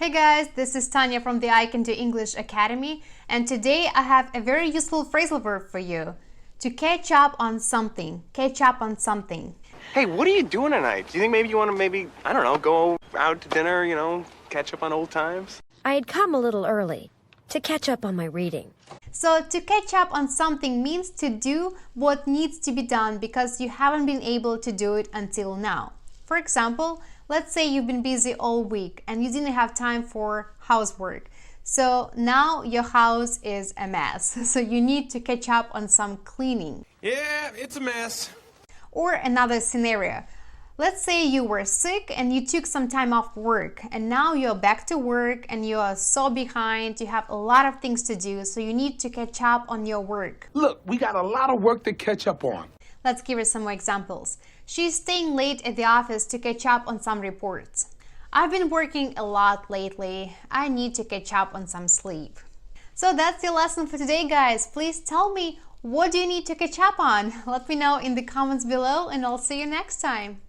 Hey guys, this is Tanya from the I Can Do English Academy, and today I have a very useful phrasal verb for you. To catch up on something. Catch up on something. Hey, what are you doing tonight? Do you think maybe you want to I don't know, go out to dinner, catch up on old times? I had come a little early to catch up on my reading. So to catch up on something means to do what needs to be done because you haven't been able to do it until now. For example, let's say you've been busy all week and you didn't have time for housework. So now your house is a mess. So you need to catch up on some cleaning. Yeah, it's a mess. Or another scenario. Let's say you were sick and you took some time off work and now you're back to work and you are so behind, you have a lot of things to do, so you need to catch up on your work. Look, we got a lot of work to catch up on. Let's give her some more examples. She's staying late at the office to catch up on some reports. I've been working a lot lately. I need to catch up on some sleep. So that's your lesson for today, guys. Please tell me, what do you need to catch up on? Let me know in the comments below and I'll see you next time.